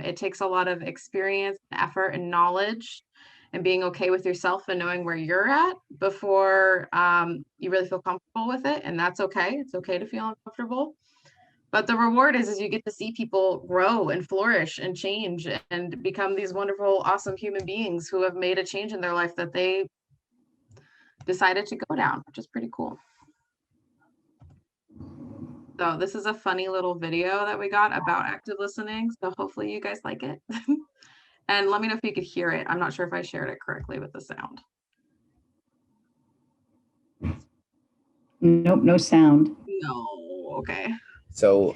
It takes a lot of experience, effort, and knowledge, and being okay with yourself and knowing where you're at before you really feel comfortable with it. And that's okay. It's okay to feel uncomfortable. But the reward is you get to see people grow and flourish and change and become these wonderful, awesome human beings who have made a change in their life that they decided to go down, which is pretty cool. So this is a funny little video that we got about active listening. So hopefully you guys like it. And let me know if you could hear it. I'm not sure if I shared it correctly with the sound. Nope, no sound. No, okay. So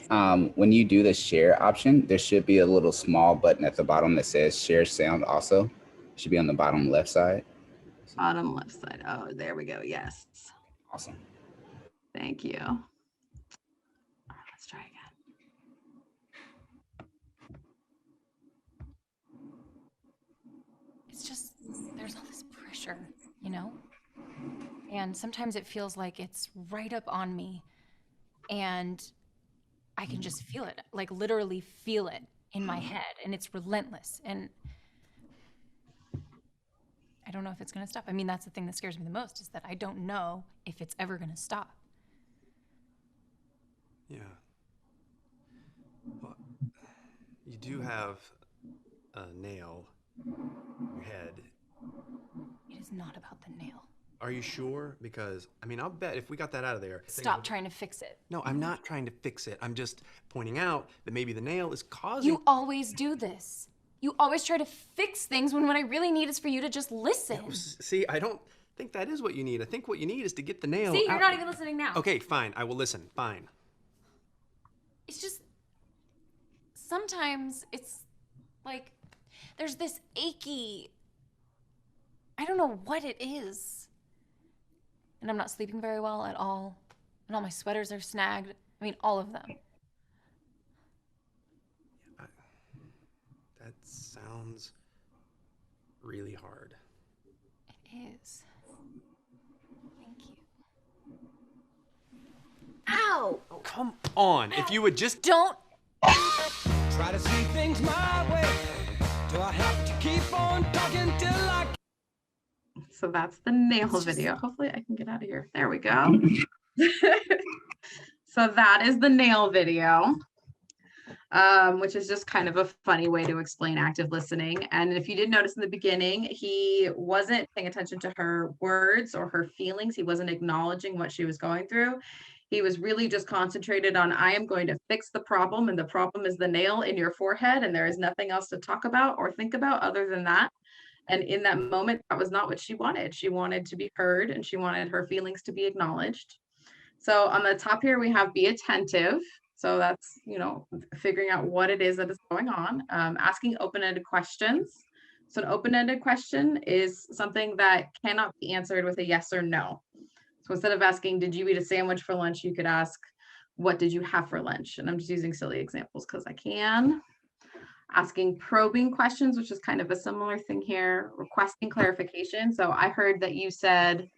when you do the share option, there should be a little small button at the bottom that says share sound also. It should be on the bottom left side. Bottom left side. Oh, there we go. Yes. Awesome. Thank you. All right, let's try again. It's just, there's all this pressure, you know? And sometimes it feels like it's right up on me and I can just feel it, like literally feel it in my head, and it's relentless. And I don't know if it's going to stop. I mean, that's the thing that scares me the most, is that I don't know if it's ever going to stop. Yeah. Well, you do have a nail in your head. It is not about the nail. Are you sure? Because, I mean, I'll bet if we got that out of there... Stop trying to fix it. No, I'm not trying to fix it. I'm just pointing out that maybe the nail is causing... You always do this. You always try to fix things when what I really need is for you to just listen. Yeah, see, I don't think that is what you need. I think what you need is to get the nail See, you're out. not even listening now. Okay, fine. I will listen. Fine. It's just... Sometimes it's like there's this achy... I don't know what it is. And I'm not sleeping very well at all. And all my sweaters are snagged. I mean, all of them. That sounds really hard. It is. Thank you. Ow! Oh, come on. Ow. If you would just... Don't... Try to see things my way. Do I have to keep on talking till I... So that's the nail video. Hopefully I can get out of here. There we go. So that is the nail video, which is just kind of a funny way to explain active listening. And if you did notice in the beginning, he wasn't paying attention to her words or her feelings. He wasn't acknowledging what she was going through. He was really just concentrated on, I am going to fix the problem, and the problem is the nail in your forehead, and there is nothing else to talk about or think about other than that. And in that moment, that was not what she wanted. She wanted to be heard, and she wanted her feelings to be acknowledged. So on the top here, we have be attentive. So that's, you know, figuring out what it is that is going on, asking open-ended questions. So an open-ended question is something that cannot be answered with a yes or no. So instead of asking, did you eat a sandwich for lunch? You could ask, what did you have for lunch? And I'm just using silly examples because I can. Asking probing questions, which is kind of a similar thing here, requesting clarification. So I heard that you said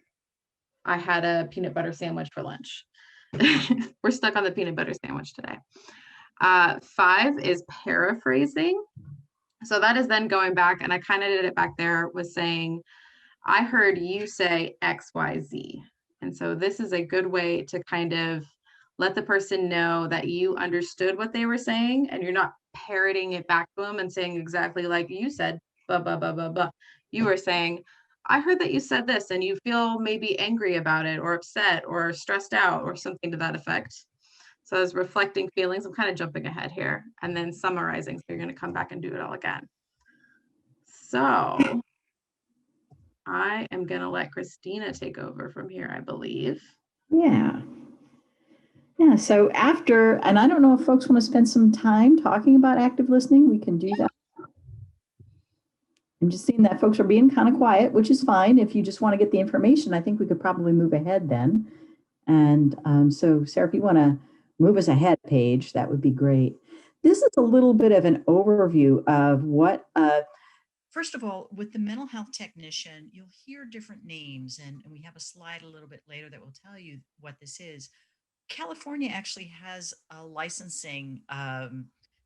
I had a peanut butter sandwich for lunch. We're stuck on the peanut butter sandwich today. 5 is paraphrasing. So that is then going back, and I kind of did it back there, was saying, I heard you say X, Y, Z. And so this is a good way to kind of let the person know that you understood what they were saying, and you're not parroting it back to them and saying exactly like you said, blah, blah, blah, blah, blah. You were saying, I heard that you said this, and you feel maybe angry about it or upset or stressed out or something to that effect. So as reflecting feelings, I'm kind of jumping ahead here, and then summarizing. So you're going to come back and do it all again. So I am going to let Christina take over from here, I believe. Yeah. Yeah, so after, and I don't know if folks want to spend some time talking about active listening, we can do that. I'm just seeing that folks are being kind of quiet, which is fine. If you just want to get the information, I think we could probably move ahead then. And so Sarah, if you want to move us ahead page, that would be great. This is a little bit of an overview of what first of all, with the mental health technician, you'll hear different names, and we have a slide a little bit later that will tell you what this is. California actually has a licensing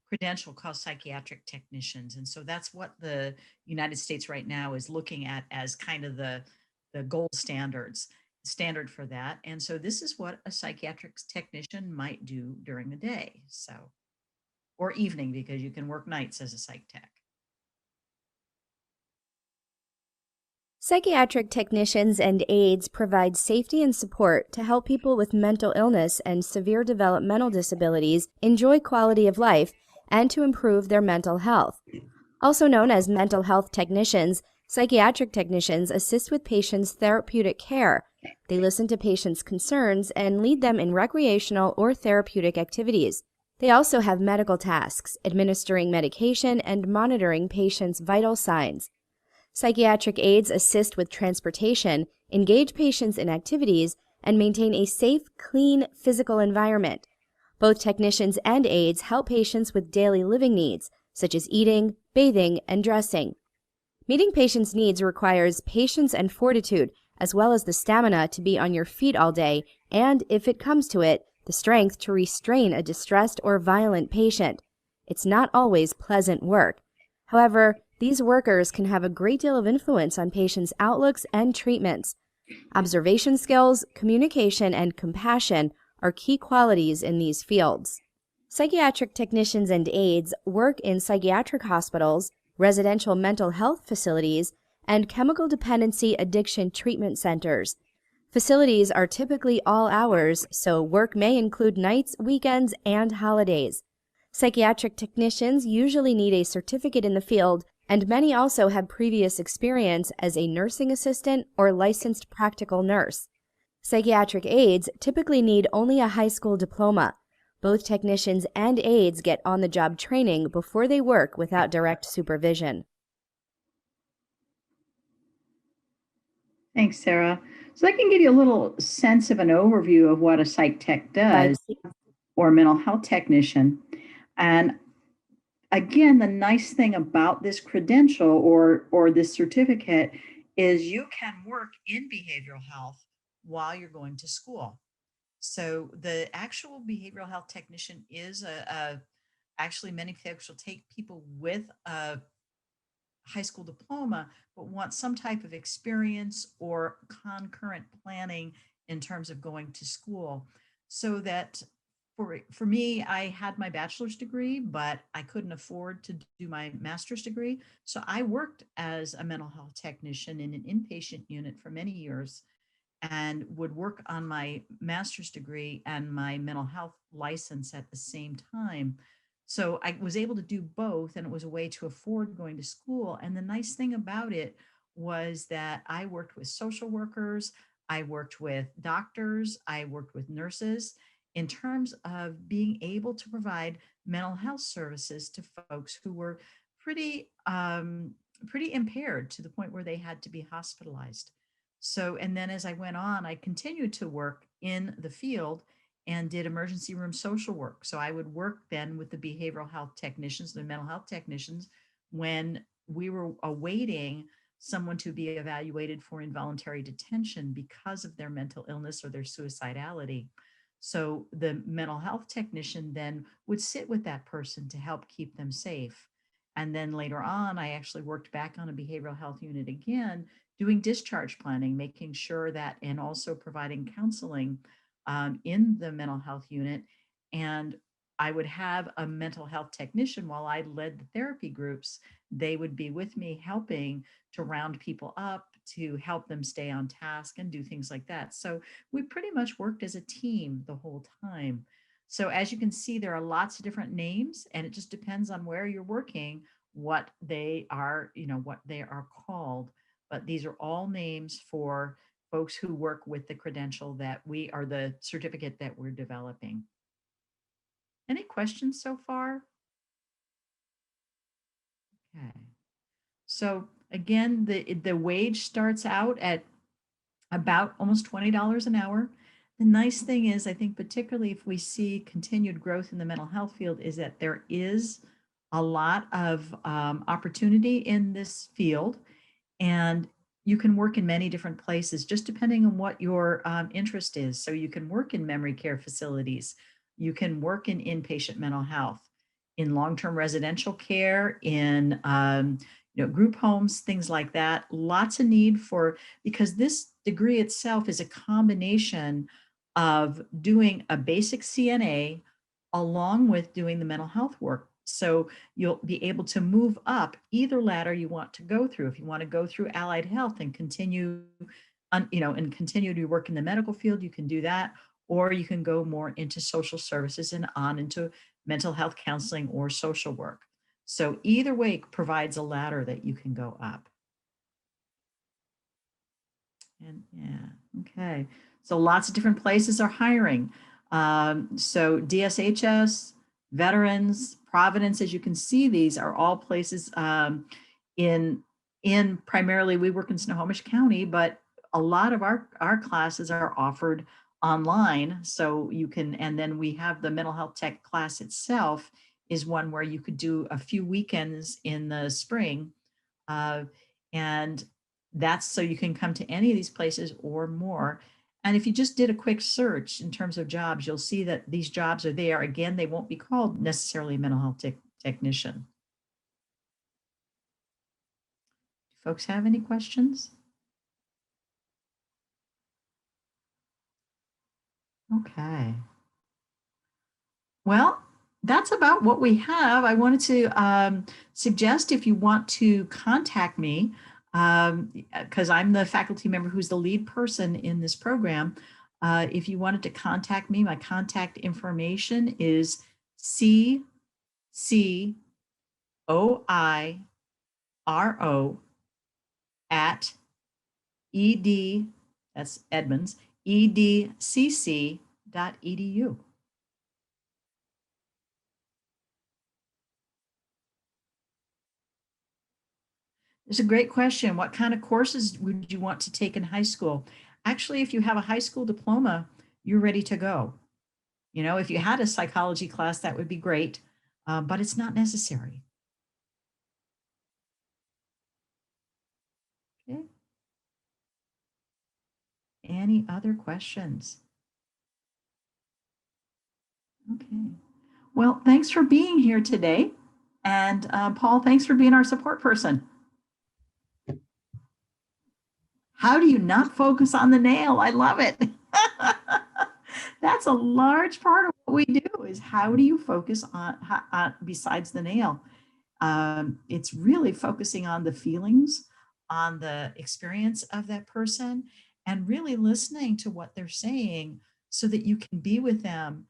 credential called psychiatric technicians. And so that's what the United States right now is looking at as kind of the gold standard for that. And so this is what a psychiatric technician might do during the day. So, or evening, because you can work nights as a psych tech. Psychiatric technicians and aides provide safety and support to help people with mental illness and severe developmental disabilities enjoy quality of life and to improve their mental health. Also known as mental health technicians, psychiatric technicians assist with patients' therapeutic care. They listen to patients' concerns and lead them in recreational or therapeutic activities. They also have medical tasks, administering medication and monitoring patients' vital signs. Psychiatric aides assist with transportation, engage patients in activities, and maintain a safe, clean physical environment. Both technicians and aides help patients with daily living needs, such as eating, bathing, and dressing. Meeting patients' needs requires patience and fortitude, as well as the stamina to be on your feet all day, and, if it comes to it, the strength to restrain a distressed or violent patient. It's not always pleasant work. However, these workers can have a great deal of influence on patients' outlooks and treatments. Observation skills, communication, and compassion are key qualities in these fields. Psychiatric technicians and aides work in psychiatric hospitals, residential mental health facilities, and chemical dependency addiction treatment centers. Facilities are typically all hours, so work may include nights, weekends, and holidays. Psychiatric technicians usually need a certificate in the field, and many also have previous experience as a nursing assistant or licensed practical nurse. Psychiatric aides typically need only a high school diploma. Both technicians and aides get on-the-job training before they work without direct supervision. Thanks, Sarah. So I can give you a little sense of an overview of what a psych tech does, or mental health technician. And again, the nice thing about this credential or this certificate is you can work in behavioral health while you're going to school. So the actual behavioral health technician is actually many folks will take people with a high school diploma, but want some type of experience or concurrent planning in terms of going to school. So that for me, I had my bachelor's degree, but I couldn't afford to do my master's degree. So I worked as a mental health technician in an inpatient unit for many years and would work on my master's degree and my mental health license at the same time. So I was able to do both, and it was a way to afford going to school. And the nice thing about it was that I worked with social workers, I worked with doctors, I worked with nurses in terms of being able to provide mental health services to folks who were pretty impaired to the point where they had to be hospitalized. So, and then as I went on, I continued to work in the field and did emergency room social work. So I would work then with the behavioral health technicians, the mental health technicians, when we were awaiting someone to be evaluated for involuntary detention because of their mental illness or their suicidality. So the mental health technician then would sit with that person to help keep them safe. And then later on, I actually worked back on a behavioral health unit again, doing discharge planning, making sure that, and also providing counseling in the mental health unit. And I would have a mental health technician while I led the therapy groups. They would be with me helping to round people up, to help them stay on task and do things like that. So we pretty much worked as a team the whole time. So as you can see, there are lots of different names, and it just depends on where you're working, what they are, what they are called. But these are all names for folks who work with the credential that we are, the certificate that we're developing. Any questions so far? Okay. So again, the wage starts out at about almost $20 an hour. The nice thing is, I think, particularly if we see continued growth in the mental health field, is that there is a lot of opportunity in this field, and you can work in many different places, just depending on what your interest is. So you can work in memory care facilities, you can work in inpatient mental health, in long-term residential care, in group homes, things like that. Lots of need for, because this degree itself is a combination of doing a basic CNA along with doing the mental health work. So you'll be able to move up either ladder you want to go through. If you want to go through allied health and continue and continue to work in the medical field, you can do that. Or you can go more into social services and on into mental health counseling or social work. So either way provides a ladder that you can go up. And yeah, okay. So lots of different places are hiring. So DSHS, Veterans, Providence, as you can see, these are all places in primarily, we work in Snohomish County, but a lot of our classes are offered online. So you can, and then we have the mental health tech class itself is one where you could do a few weekends in the spring. And that's so you can come to any of these places or more. And if you just did a quick search in terms of jobs, you'll see that these jobs are there. Again, they won't be called necessarily mental health technician. Do folks have any questions? Okay. Well, that's about what we have. I wanted to suggest if you want to contact me, because I'm the faculty member who's the lead person in this program. If you wanted to contact me, my contact information is CCOIRO at ED, that's Edmonds, edcc.edu. It's a great question. What kind of courses would you want to take in high school? Actually, if you have a high school diploma, you're ready to go. You know, if you had a psychology class, that would be great, but it's not necessary. Okay. Any other questions? Okay. Well, thanks for being here today. And Paul, thanks for being our support person. How do you not focus on the nail? I love it. That's a large part of what we do is how do you focus on besides the nail? It's really focusing on the feelings, on the experience of that person, and really listening to what they're saying so that you can be with them.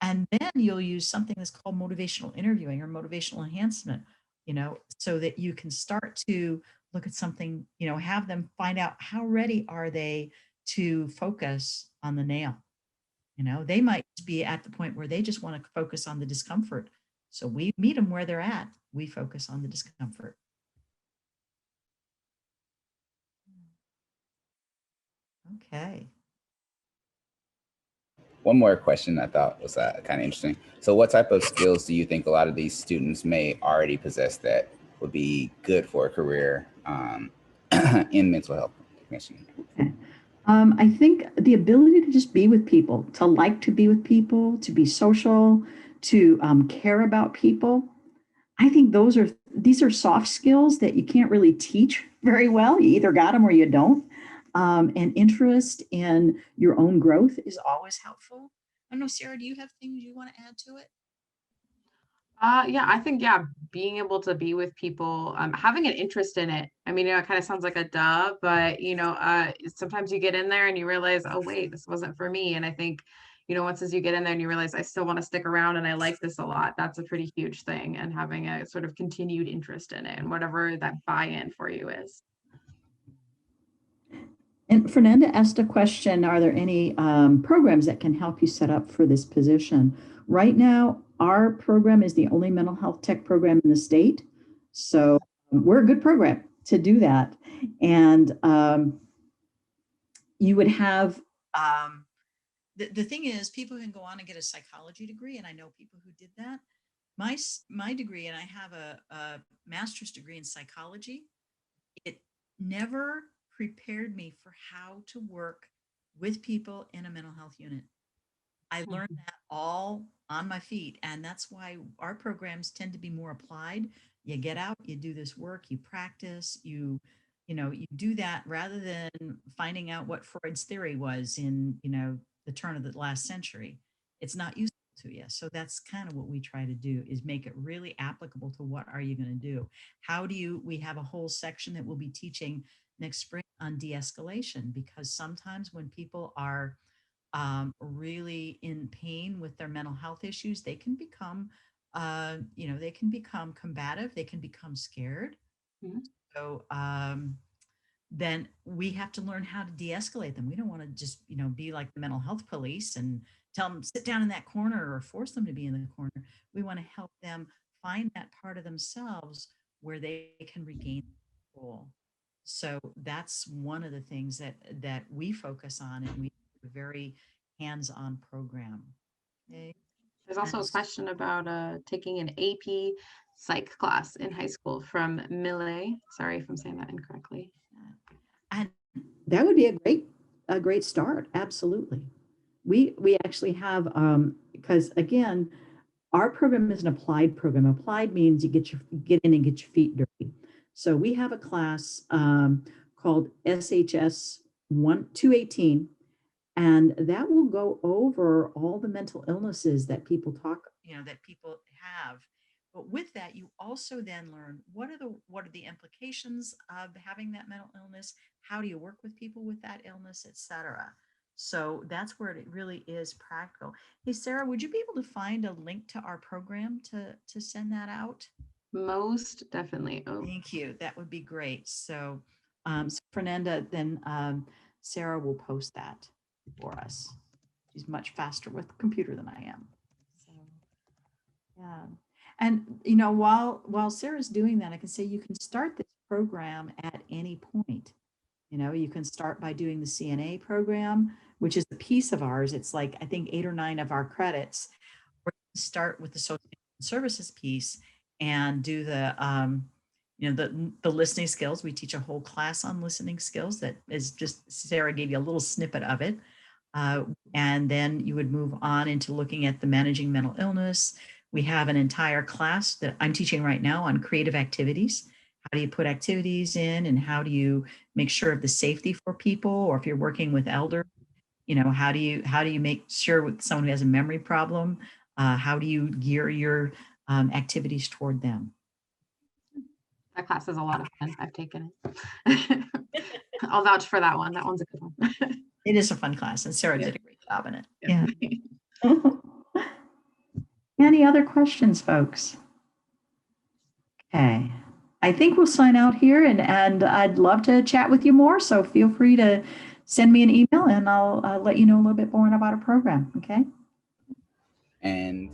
And then you'll use something that's called motivational interviewing or motivational enhancement, so that you can start to look at something, have them find out how ready are they to focus on the nail. They might be at the point where they just want to focus on the discomfort. So we meet them where they're at. We focus on the discomfort. Okay. One more question I thought was kind of interesting. So what type of skills do you think a lot of these students may already possess that would be good for a career in mental health technician? Okay. I think the ability to just be with people, to like to be with people, to be social, to care about people. I think these are soft skills that you can't really teach very well. You either got them or you don't. And interest in your own growth is always helpful. I don't know, Sarah, do you have things you want to add to it? Yeah, I think, yeah, being able to be with people, having an interest in it. I mean, it kind of sounds like a duh, but sometimes you get in there and you realize, oh, wait, this wasn't for me. And I think, once as you get in there and you realize I still want to stick around and I like this a lot, that's a pretty huge thing. And having a sort of continued interest in it and whatever that buy-in for you is. And Fernanda asked a question, are there any programs that can help you set up for this position? Right now, our program is the only mental health tech program in the state. So we're a good program to do that. And you would have... The thing is, people can go on and get a psychology degree, and I know people who did that. My degree, and I have a master's degree in psychology, it never prepared me for how to work with people in a mental health unit. I learned that all on my feet. And that's why our programs tend to be more applied. You get out, you do this work, you practice, you do that rather than finding out what Freud's theory was in, the turn of the last century. It's not useful to you. So that's kind of what we try to do, is make it really applicable to what are you going to do? We have a whole section that we'll be teaching next spring on de-escalation, because sometimes when people are really in pain with their mental health issues, they can become, combative, they can become scared. Mhm. So then we have to learn how to de-escalate them. We don't want to just, be like the mental health police and tell them sit down in that corner or force them to be in the corner. We want to help them find that part of themselves where they can regain control. So that's one of the things that we focus on, and we have a very hands-on program. Okay. There's also a question about taking an AP psych class in high school from Millet. Sorry if I'm saying that incorrectly. And That would be a great start. Absolutely. We actually have, because again, our program is an applied program. Applied means you get in and get your feet dirty. So we have a class called SHS 218, and that will go over all the mental illnesses that people have. But with that, you also then learn what are the implications of having that mental illness? How do you work with people with that illness, etc. So that's where it really is practical. Hey, Sarah, would you be able to find a link to our program to send that out? Most definitely. Oh, Thank you. That would be great. So, Fernanda, then Sarah will post that for us. She's much faster with the computer than I am. So, yeah. And while Sarah's doing that, I can say you can start this program at any point. You can start by doing the CNA program, which is a piece of ours. It's like, I think 8 or 9 of our credits. Or you can start with the social services piece and do the listening skills. We teach a whole class on listening skills that is just, Sarah gave you a little snippet of it. And then you would move on into looking at the managing mental illness. We have an entire class that I'm teaching right now on creative activities. How do you put activities in, and how do you make sure of the safety for people? Or if you're working with elders, how do you make sure with someone who has a memory problem, how do you gear your activities toward them? that class is a lot of fun. I've taken it. I'll vouch for that one. That one's a good one. It is a fun class, and Sarah did a great job in it. Yeah. Any other questions, folks? Okay. I think we'll sign out here, and I'd love to chat with you more. So feel free to send me an email, and I'll let you know a little bit more about our program. Okay. And